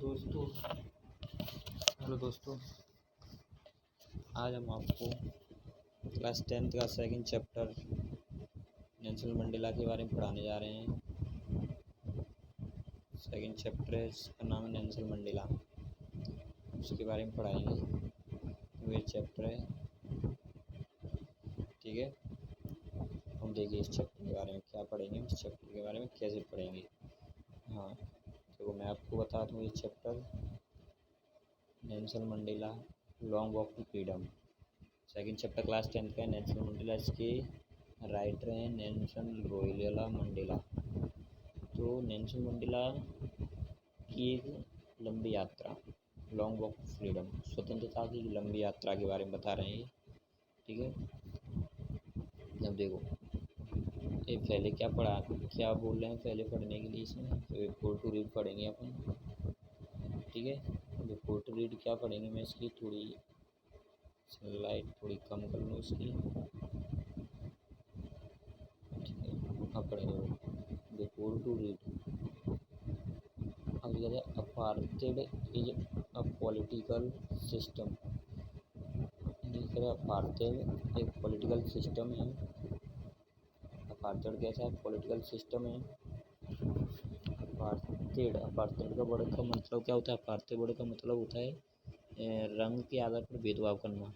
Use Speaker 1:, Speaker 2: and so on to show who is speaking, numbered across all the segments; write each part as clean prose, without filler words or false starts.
Speaker 1: दोस्तों हेलो दोस्तों, आज हम आपको क्लास 10th का सेकंड चैप्टर नेल्सन मंडेला के बारे में पढ़ाने जा रहे हैं। सेकंड चैप्टर है, इसका नाम है नेल्सन मंडेला। उसके बारे में पढ़ाएंगे। तो ये चैप्टर है, ठीक है। हम देखिए इस चैप्टर के बारे में क्या पढ़ेंगे, इस चैप्टर के बारे में कैसे पढ़ेंगे। हाँ, तो मैं आपको बता दूँ, ये chapter Nelson Mandela long walk to freedom second chapter class 10th का है। नेल्सन मंडेला, इसके राइटर हैं नेल्सन रोयला मंडेला। तो नेल्सन मंडेला की एक लंबी यात्रा, लॉन्ग वॉक टू फ्रीडम, स्वतंत्रता की लंबी यात्रा के बारे में बता रहे हैं, ठीक है। अब देखो, ये पहले क्या बोल रहे हैं पहले पढ़ने के लिए इसमें, तो बिफोर टू रीड पढ़ेंगे अपन, ठीक है। बिफोर टू रीड क्या पढ़ेंगे, मैं इसकी थोड़ी लाइट थोड़ी कम कर लूँ इसकी, ठीक है। अब पढ़ेंगे बिफोर टू रीड। अब लिखा जाए apartheid is a political system. Apartheid एक पॉलिटिकल सिस्टम है। अपार्थेड कैसा है, पॉलिटिकल सिस्टम है। अपार्थेड का वर्ड का मतलब क्या होता है, अपार्थेड वर्ड का मतलब होता है रंग के आधार पर भेदभाव करना।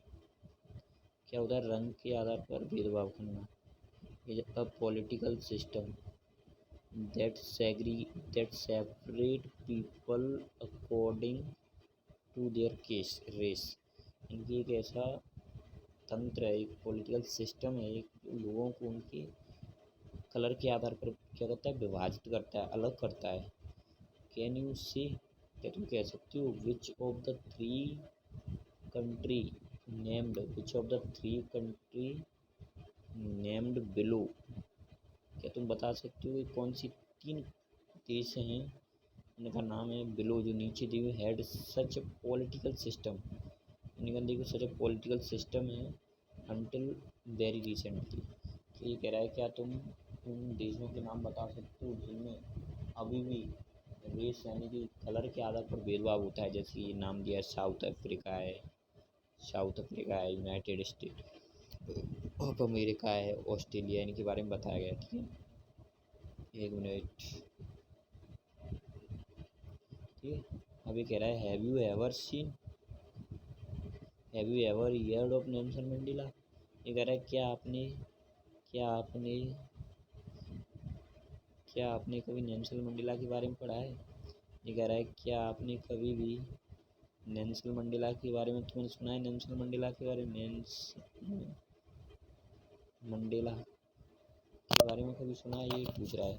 Speaker 1: क्या होता है, रंग के आधार पर भेदभाव करना। Is a political system that separate people according to their case race। इनकी एक ऐसा तंत्र है, एक पॉलिटिकल सिस्टम है, एक लोगों को उनके कलर के आधार पर क्या करता है, विभाजित करता है, अलग करता है। कैन यू सी, क्या तुम कह सकते हो, which of the three country named below, क्या तुम बता सकते हो कि कौन सी 3 देश हैं, इनका नाम है बिलो, जो नीचे दी हुई, हैड सच पॉलिटिकल सिस्टम, इनका देखो सच पॉलिटिकल सिस्टम है अनटिल वेरी रिसेंटली। तो ये कह रहा है, क्या तुम उन देशों के नाम बता सकते हो जिनमें अभी भी रेस यानी कि कलर के आधार पर भेदभाव होता है। जैसे ये नाम दिया है, साउथ अफ्रीका है, यूनाइटेड स्टेट ऑफ अमेरिका है, ऑस्ट्रेलिया, इनके बारे में बताया गया, ठीक है। 1 मिनट, ठीक है। अभी कह रहा है, have you ever heard of Nelson Mandela. ये कह रहा है, क्या आपने कभी नेल्सन मंडेला के बारे में पढ़ा है। ये कह रहा है, क्या आपने कभी भी नेल्सन मंडेला के बारे में तुमने सुना है, नेल्सन मंडेला के बारे में, मंडेला के बारे में कभी सुना है, ये पूछ रहा है।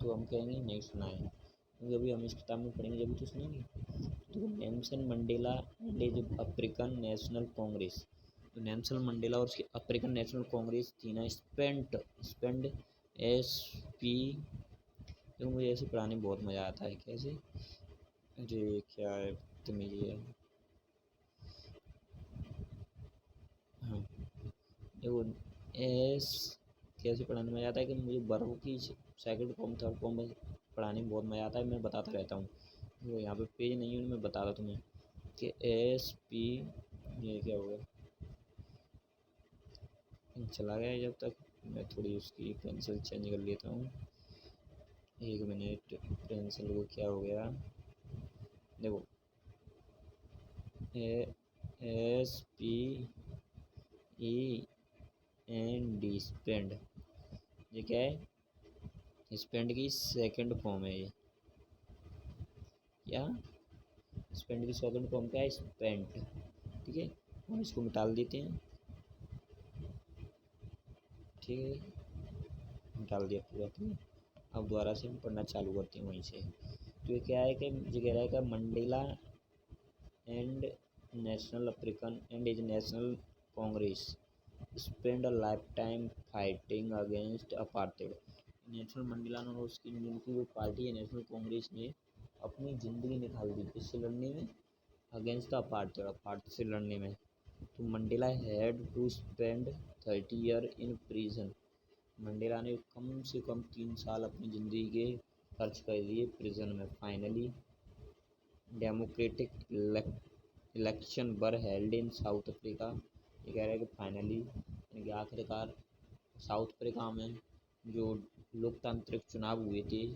Speaker 1: तो हम कहेंगे नहीं सुना है, क्योंकि अभी हम इस किताब में पढ़ेंगे जब तो सुनेंगे। तो Nelson Mandela and is African National Congress. तो नेल्सन मंडेला और उसकी अफ्रीकन नेशनल कांग्रेस थी ना, स्पेंड SP, तो मुझे ऐसे पढ़ाने में बहुत मज़ा आता है। कैसे, अरे क्या है तमीज़ है। हाँ देखो, एस कैसे पढ़ाने में मज़ा आता है कि मुझे वर्ब की सेकंड फॉर्म थर्ड फॉर्म पढ़ाने में बहुत मज़ा आता है, मैं बताता रहता हूँ। तो यहाँ पे पेज नहीं है, मैं बताता तुम्हें कि SP, ये क्या होगा, चला गया जब तक, मैं थोड़ी उसकी पेंसिल चेंज कर लेता हूँ। 1 मिनट, पेंसिल को क्या हो गया, देखो SPEND, स्पेंड, ये क्या है, स्पेंड की सेकंड फॉर्म है ये, क्या स्पेंड की सेकंड फॉर्म क्या है, स्पेंट, ठीक है। हम इसको मिटा देते हैं, ठीक है, डाल दिया पूरा, ठीक है। अब दोबारा से हम पढ़ना चालू करते हैं वहीं से। तो ये क्या है कि मुझे कह रहा है कि Mandela and national African and is national Congress spend a life time fighting against apartheid. National Mandela और उसकी जिनकी जो पार्टी है नेशनल कांग्रेस ने अपनी ज़िंदगी निकाल दी किससे लड़ने में, अगेंस्ट अपार्थेड से लड़ने में। तो Mandela had to spend 30 year in prison. Mandela ने कम से कम 3 साल अपनी ज़िंदगी के खर्च कर दिए प्रिजन में। Finally democratic election were held in south Africa. ये कह रहा है कि फाइनली यानी कि आखिरकार साउथ अफ्रीका में जो लोकतांत्रिक चुनाव हुए थे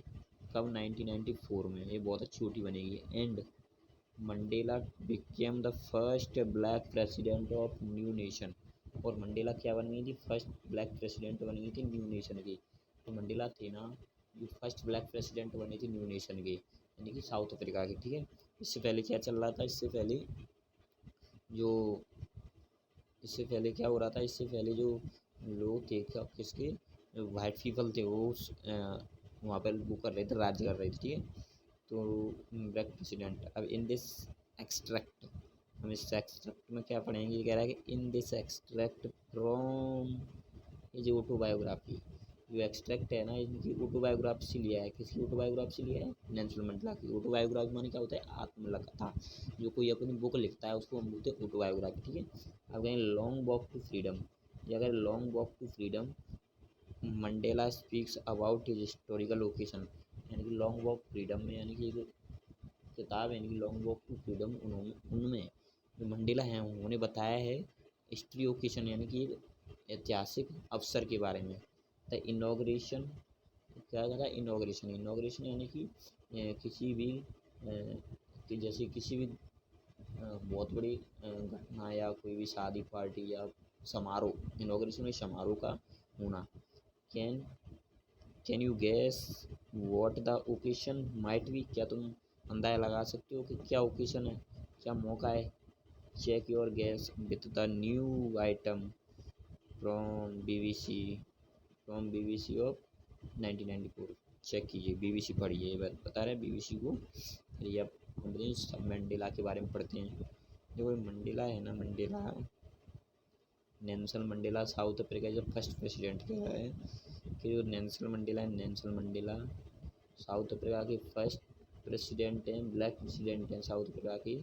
Speaker 1: कब 1994 में, ये बहुत अच्छी छोटी बनेगी। And Mandela became the first black president of new nation. और मंडेला क्या बन गई थी, फर्स्ट ब्लैक प्रेसिडेंट बन गई थी न्यू नेशन की। तो मंडेला थे ना जो फर्स्ट ब्लैक प्रेसिडेंट बने थे न्यू नेशन के, यानी कि साउथ अफ्रीका के, ठीक है। इससे पहले क्या चल रहा था, जो इससे पहले क्या हो रहा था, इससे पहले जो लोग थे किसके, वाइट पीपल थे, वो वहाँ पर वो कर रहे थे, राज्य कर रहे थे, ठीक है। तो ब्लैक प्रेसिडेंट। अब इन दिस एक्सट्रैक्ट, हम इस एक्सट्रैक्ट में क्या पढ़ेंगे, ये कह रहा है कि इन दिस एक्सट्रैक्ट फ्रॉम, ये जो ऑटोबायोग्राफी, जो एक्सट्रैक्ट है ना, इनकी ऑटोबायोग्राफी से लिया है। किसकी ऑटोबायोग्राफी से लिया है, नेल्सन मंडेला की। ऑटोबायोग्राफी माने क्या होता है, आत्मकथा। जो कोई अपनी बुक लिखता है उसको हम बोलते हैं ऑटोबायोग्राफी, ठीक है। अब कहें लॉन्ग वॉक टू फ्रीडम, ये अगर long walk to freedom Mandela speaks about his historical location, यानी कि लॉन्ग वॉक फ्रीडम में, यानी कि एक किताब है यानी कि लॉन्ग वॉक टू फ्रीडम, उनमें जो मंडेला हैं उन्होंने बताया है हिस्ट्री ओकेशन, यानी कि ऐतिहासिक अवसर के बारे में। द इनॉग्रेशन, क्या कहा था, इनॉग्रेशन। इनॉग्रेशन यानी कि किसी भी कि जैसे किसी भी बहुत बड़ी घटना या कोई भी शादी पार्टी या समारोह, इनॉग्रेशन में समारोह का होना। Can can you gas what the occasion might be, क्या तुम अंदाजा लगा सकते हो कि क्या ओकेशन है, क्या मौका है। Check your guess with the new item from BBC of 1994। Check कीजिए, बीबीसी पढ़िए, बता रहे हैं बीबीसी को। ये अब हम सब मंडेला के बारे में पढ़ते हैं। देखो मंडेला है ना, Mandela Nelson Mandela South Africa जब फर्स्ट प्रेसिडेंट कह रहा है कि जो नेल्सन मंडेला है, नेल्सन मंडेला साउथ अफ्रीका के फर्स्ट प्रेसिडेंट हैं, ब्लैक प्रेसिडेंट हैं साउथ अफ्रीका की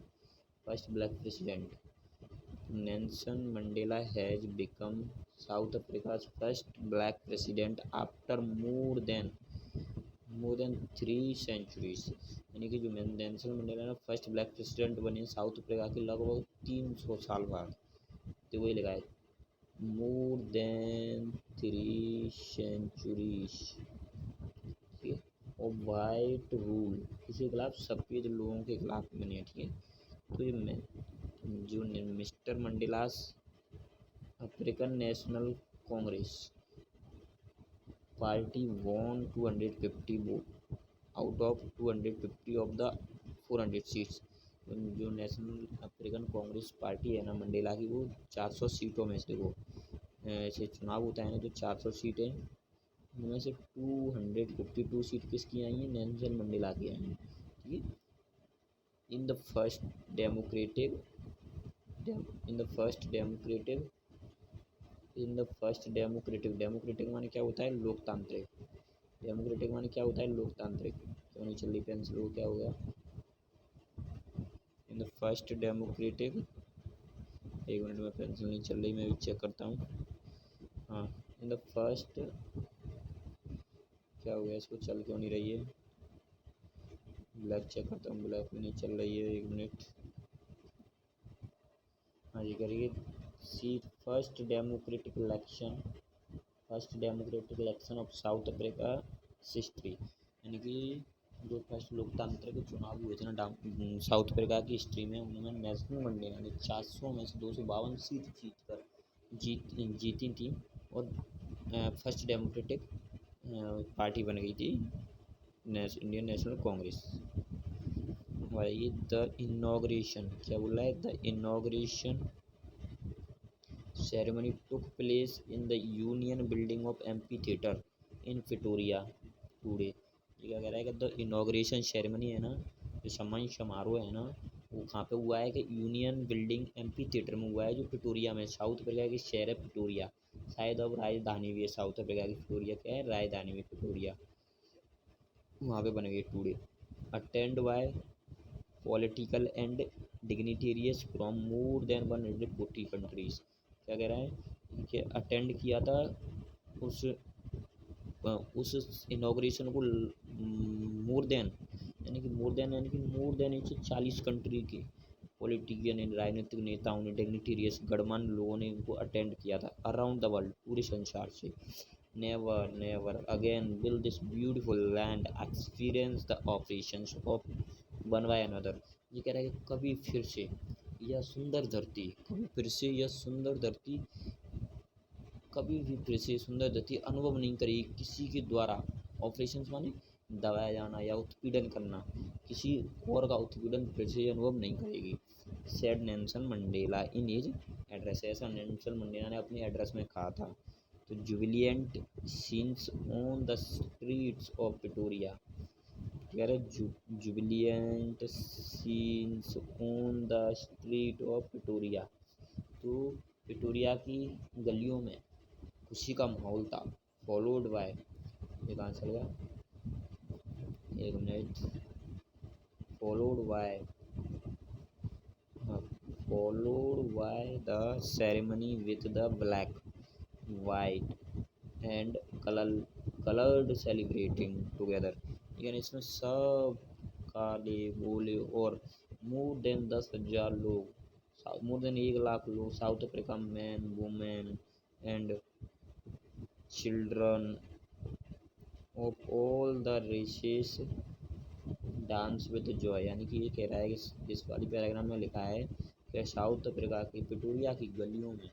Speaker 1: first black president. Nelson Mandela has become South Africa first black president after more than 3 centuries, यानी कि जो नेल्सन मंडेला ना फर्स्ट ब्लैक प्रेसिडेंट बने South Africa के लगभग 300 साल बाद। तो वही लगाए मोर देन 3 सेंचुरीज, ठीक है। और वाइट रूल, किसी खिलाफ, सफ़ेद लोगों के खिलाफ बने, ठीक है। तो ये जो mister Mandela's African National Congress party won 250 vote out of 250 of the 400 seats. जो नेशनल अफ्रीकन कांग्रेस पार्टी है ना मंडेला की, वो 400 सीटों में से, वो ऐसे चुनाव होता है ना तो 400 सीटें, उनमें से 252 सीट किसकी आई हैं, नेल्सन मंडेला की आई हैं, ठीक है। In the first democratic democratic माने क्या होता है, लोकतांत्रिक। डेमोक्रेटिक माने क्या होता है, लोकतांत्रिक। क्यों नहीं चल रही पेंसिल, वो क्या होगा। इन द फर्स्ट डेमोक्रेटिक, एक मिनट में पेंसिल नहीं चल रही, मैं भी चेक करता हूँ। हाँ, इन द फर्स्ट, क्या हो गया इसको, चल क्यों नहीं रही है, ब्लैक चेक करता हूँ, ब्लैक भी नहीं चल रही है, एक मिनट। हाँ ये करिए, see first democratic election of South Africa history, यानी कि जो फर्स्ट लोकतांत्रिक चुनाव हुए थे ना साउथ अफ्रीका की हिस्ट्री में, उन्होंने नेल्सन मंडेला ने 400 में से 252 सीट जीती थी। और फर्स्ट डेमोक्रेटिक पार्टी बन गई थी इंडियन नेशनल कांग्रेस। भाई द इनॉग्रेशन, क्या बोला है, the inauguration ceremony took place in the Union Building of MP Theatre in Pretoria today। ये क्या कह रहा है कि द इनॉग्रेशन सेरेमनी है ना, जो सम्मान समारोह है ना, वो कहाँ पे हुआ है कि यूनियन बिल्डिंग एमपी थिएटर में हुआ है, जो प्रिटोरिया में, साउथ अफ्रीका की शहर है प्रिटोरिया। शायद अब राजधानी भी है साउथ अफ्रीका की, प्रिटोरिया क्या है, राजधानी में प्रिटोरिया, वहाँ पे बन गई today. Attend by political and dignitaries from more than 140 countries. क्या कह रहा है कि अटेंड किया था उस इनॉग्रेशन को मोर देन, यानी कि मोर देन 140 कंट्री के पॉलिटिशियन एंड राजनीतिक नेताओं ने, डिग्निटेरियस गणमान्य लोगों ने इनको अटेंड किया था अराउंड द वर्ल्ड, पूरे संसार से। Never never again will this beautiful land experience the operations of one by another. ये कह रहा है कि कभी फिर से यह सुंदर धरती, कभी फिर से यह सुंदर धरती, कभी भी फिर से सुंदर धरती अनुभव नहीं करेगी किसी के द्वारा। ऑपरेशंस माने दबाया जाना या उत्पीड़न करना, किसी और का उत्पीड़न फिर से अनुभव नहीं करेगी। Said Nelson Mandela in his address, ऐसा नेल्सन मंडेला ने अपने एड्रेस में कहा था। तो jubilant scenes on the streets of Pretoria, कह रहे jubilant scenes on the street of Pretoria, तो पिटोरिया की गलियों में खुशी का माहौल था। फॉलोड बाय, ये कहाँ चल गया, एक minute, followed by the ceremony with the black white and coloured celebrating together, यानी इसमें सब काले गोले और मोर देन 10,000 लोग, मोर देन 1 लाख लोग, South Africa man women and children of all the races dance with joy. यानी कि ये कह रहा है कि इस वाली पैराग्राफ में लिखा है कि साउथ अफ्रीका की पिटोरिया की गलियों में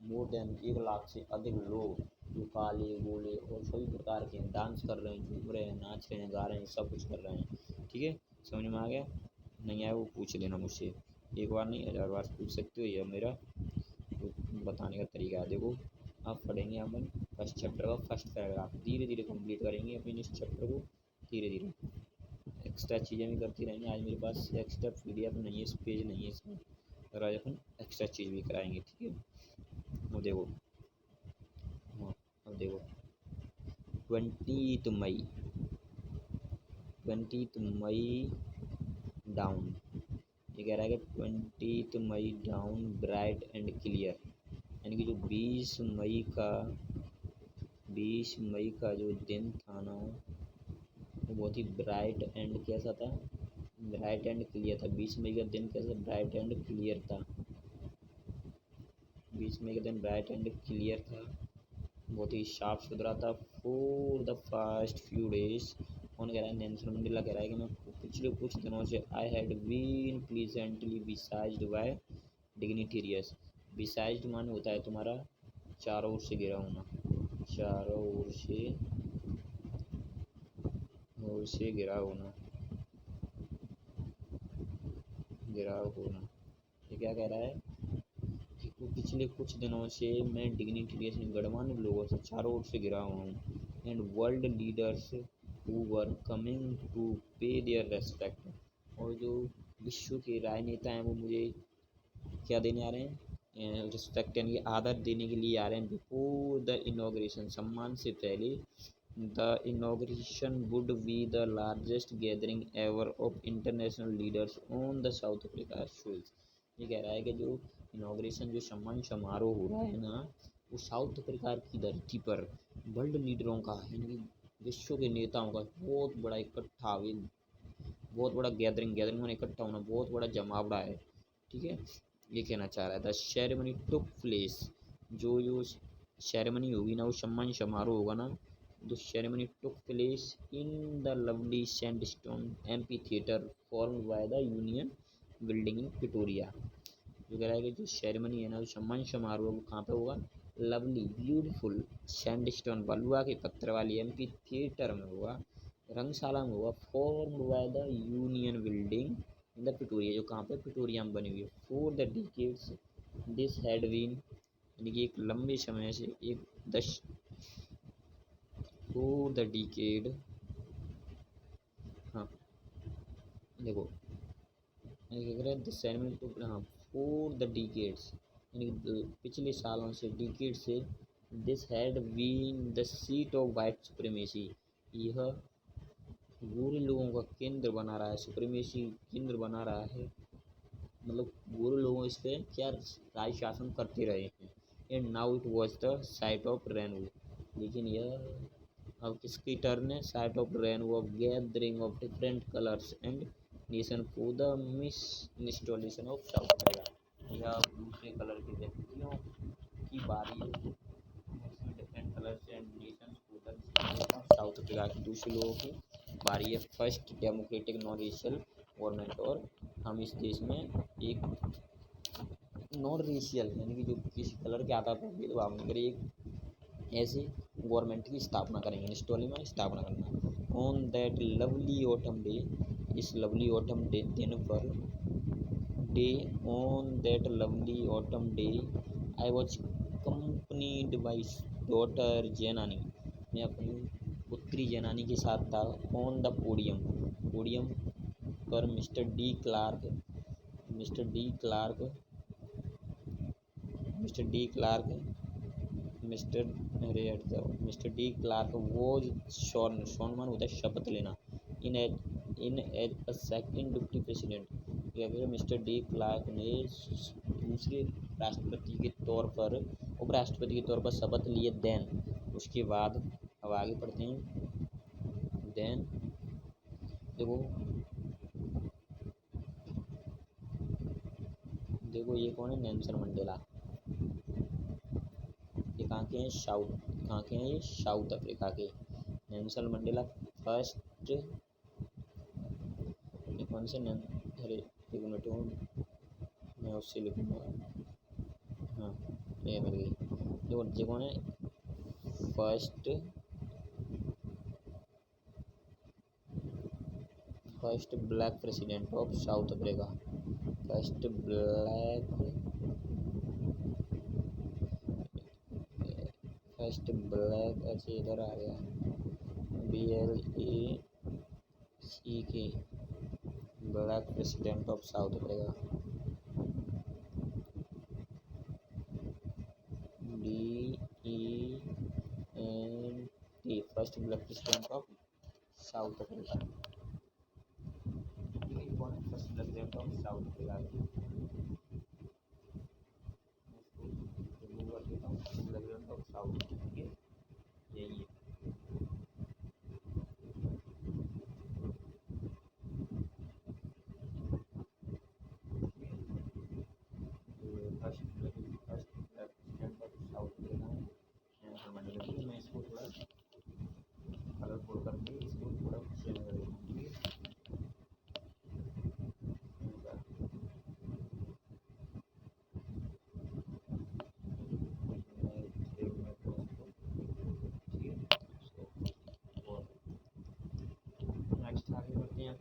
Speaker 1: मोर देन 1 लाख से अधिक लोग जो काले गोले और सभी प्रकार के डांस कर रहे हैं, झूम रहे हैं, नाच रहे हैं, गा रहे हैं, सब कुछ कर रहे हैं। ठीक है, समझ में आ गया? नहीं आया वो पूछ लेना मुझसे, एक बार नहीं 1000 बार पूछ सकते हो, यह मेरा बताने का तरीका है। देखो अब पढ़ेंगे अपन फर्स्ट चैप्टर का फर्स्ट पैराग्राफ, धीरे धीरे कंप्लीट करेंगे अपने इस चैप्टर को, धीरे धीरे एक्स्ट्रा चीज़ें भी करती रहेंगे। आज मेरे पास एक्स्ट्रा PDF नहीं है, इस पेज नहीं है इसमें, और आज अपन एक्स्ट्रा चीज़ भी कराएंगे। ठीक है, अब देखो, हाँ अब देखो 20 मई डाउन, ये कह रहा है कि 20 मई डाउन ब्राइट एंड क्लियर, यानी कि जो 20 मई का जो दिन था ना, वो बहुत ही ब्राइट एंड कैसा था, ब्राइट एंड क्लियर था। 20 मई का दिन कैसा ब्राइट एंड क्लियर था, 20 मई का दिन ब्राइट एंड क्लियर था, बहुत ही साफ सुथरा था। For the first few days, कौन कह रहा है, नेल्सन मंडेला कह रहा है कि मैं पिछले कुछ दिनों से I had been pleasantly besieged by dignitaries. Besieged माने होता है तुम्हारा चारों ओर से घिरा होना, चारों ओर से घिरा होना, ये क्या कह रहा है कि पिछले कुछ दिनों से मैं डिग्निटेरियस गणमान्य लोगों से चारों ओर से घिरा हुआ हूँ, and world leaders who were coming to pay their respect, और जो विश्व के राजनेता हैं वो मुझे क्या देने आ रहे हैं, रिस्पेक्ट यानी आदर देने के लिए आ रहे हैं। बिफोर द इनॉग्रेशन, सम्मान से पहले, the inauguration would be the largest gathering ever of international leaders on the South Africa soils. ये कह रहा है कि जो इनॉग्रेशन, जो सम्मान समारोह हो रहा है ना, वो साउथ अफ्रीका की धरती पर वर्ल्ड लीडरों का, यानी विश्व के नेताओं का बहुत बड़ा इकट्ठा, बहुत बड़ा गैदरिंग में इकट्ठा होना, बहुत बड़ा जमावड़ा है। ठीक है, ये कहना चाह रहा है। द सेरेमनी टुक प्लेस, जो सेरेमनी होगी ना, वो सम्मान समारोह होगा ना, the ceremony took place in the lovely sandstone amphitheatre formed by the union building in Pretoria. जो कह रहा है कि जो सेरेमनी है ना, जो सम्मान समारोह वो कहाँ पे होगा, लवली ब्यूटीफुल सैंडस्टोन, बलुआ के पत्थर वाली एम्पी थिएटर में होगा, रंगशाला में होगा, formed by the union building in the Pretoria, जो कहाँ पे पिटोरिया में बनी हुई है। For the decades this had been, यानी कि एक लंबे समय से, एक दश, फॉर द डिकेड, हाँ देखो द सेरेमनी टू, हाँ फॉर द डिकेड्स, यानी पिछले सालों से, डिकेड से, this had been the seat of white supremacy, यह गोरे लोगों का केंद्र बना रहा है, सुप्रीमेसी केंद्र बना रहा है, मतलब गोरे लोगों इस पर क्या राज शासन करते रहे हैं। And now it was the site of rainbow, लेकिन यह अब किसकी टर्न है? Site of rainbow of gathering of different colours and nation for the miss installation of South Africa. यह दूसरे कलर के व्यक्तियों की बारी है, different colours and nation for the South Africa की दूसरे लोगों की बारी है। First democratic non racial government, और हम इस देश में एक नॉन रेशियल यानी कि जो किसी कलर के आधार पर भेदभाव नहीं करे, एक ऐसे गवर्नमेंट की स्थापना करेंगे। इंस्टॉलिंग में स्थापना करना। On that lovely autumn day, इस लवली ऑटम डे दिन पर, day on that lovely autumn day I was accompanied by daughter Zenani, मैं अपनी पुत्री जैनानी के साथ था। ऑन द पोडियम, पोडियम पर mister de Klerk, mister de Klerk, mister de Klerk, mister अरे हट जाओ, mister de Klerk was sworn, sworn मान होता है शपथ लेना, in as a second deputy president. Mister de Clark ने दूसरे राष्ट्रपति के तौर पर, उपराष्ट्रपति के तौर पर शपथ लिए। देन, उसके बाद अब आगे पढ़ते हैं। देन देखो, देखो ये कौन है? Nelson Mandela. ये कहाँ के हैं? कहाँ के हैं? ये साउथ अफ्रीका के। नेल्सन मंडेला फर्स्ट, ये कौन से अरे एक मिनट हो, मैं उससे लिखूँगा। हाँ, ये मिल गई। देखो ये कौन है? First black president of South Africa. First black, अच्छा इधर आ गया, BLACK, black president of South Africa. DENT, first black president of South Africa. कौन है first black president of South Africa? President of South Africa यही है। First black president of South Africa Nelson Mandela. मैं इसको थोड़ा colourful करके इसको थोड़ा चेंज कर देता हूँ। नेक्स्ट आगे बढ़ते हैं।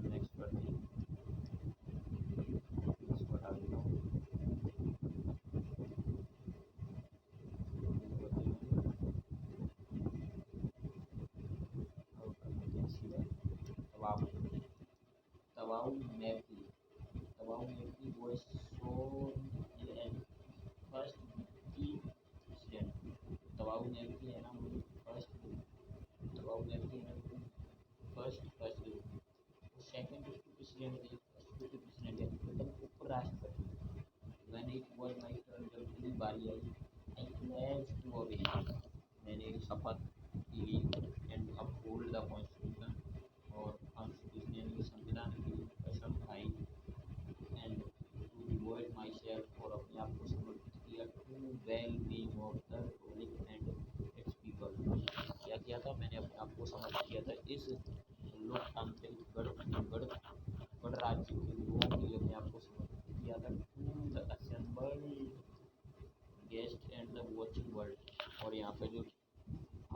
Speaker 1: नेक्स्ट बढ़ते हैं, इसको हटा देता हूँ। Thabo Mbeki, Thabo Mbeki was shown in first की प्रेसिडेंट। तवाऊ मैकी है ना, मुझे फर्स्ट, तवाऊ मैकी है ना, फर्स्ट सेकंड प्रेसिडेंट है, फर्स्ट प्रेसिडेंट है, मतलब उपराष्ट्रपति। When it was my turn, जब मेरी बारी आई, आई प्लेज टू ओबे, मैंने शपथ ली, एंड अपहोल्ड द कॉन्स्टिट्यूशन, और कॉन्स्टिट्यूशन की संविधान की कसम खाई, and to devote myself, और अपने आप को समर्पित किया, to well being of the republic and its people. क्या किया था? मैंने अपने आप को समर्पित किया था इस लोकतांत्रिक गणराज्य के लोगों के लिए, अपने आप को समर्पित किया था, to the assembled guest and the watching world. और यहाँ पे जो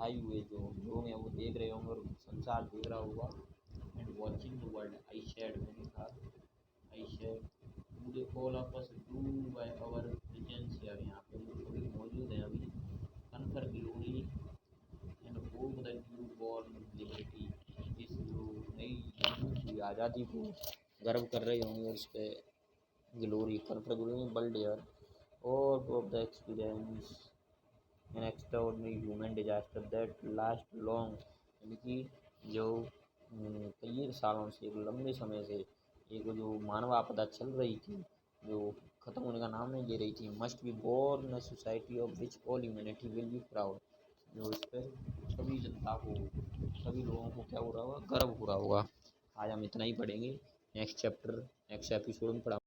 Speaker 1: आए हुए जो लोग हैं वो देख रहे होंगे और संसार देख रहा होगा। And watching the world, I said, मैंने कहा, आई शेड मुझे call of us do by our presence here, यहाँ पे जो सभी मौजूद हैं अभी, confer glory and hope the newborn liberty, इस जो नई आज़ादी को गर्व कर रहे होंगे उस पर glory, confer glory world year, और of the experience an extraordinary human disaster that last long, यानी कि जो कई सालों से, एक लंबे समय से एक जो मानव आपदा चल रही थी, जो ख़त्म होने का नाम नहीं ले रही थी। Must be born a society of which all humanity will be proud, जो इस पर सभी जनता को, सभी लोगों को क्या हो रहा होगा, गर्व हो रहा होगा। आज हम इतना ही पढ़ेंगे। नेक्स्ट चैप्टर नेक्स्ट एपिसोड में पढ़ा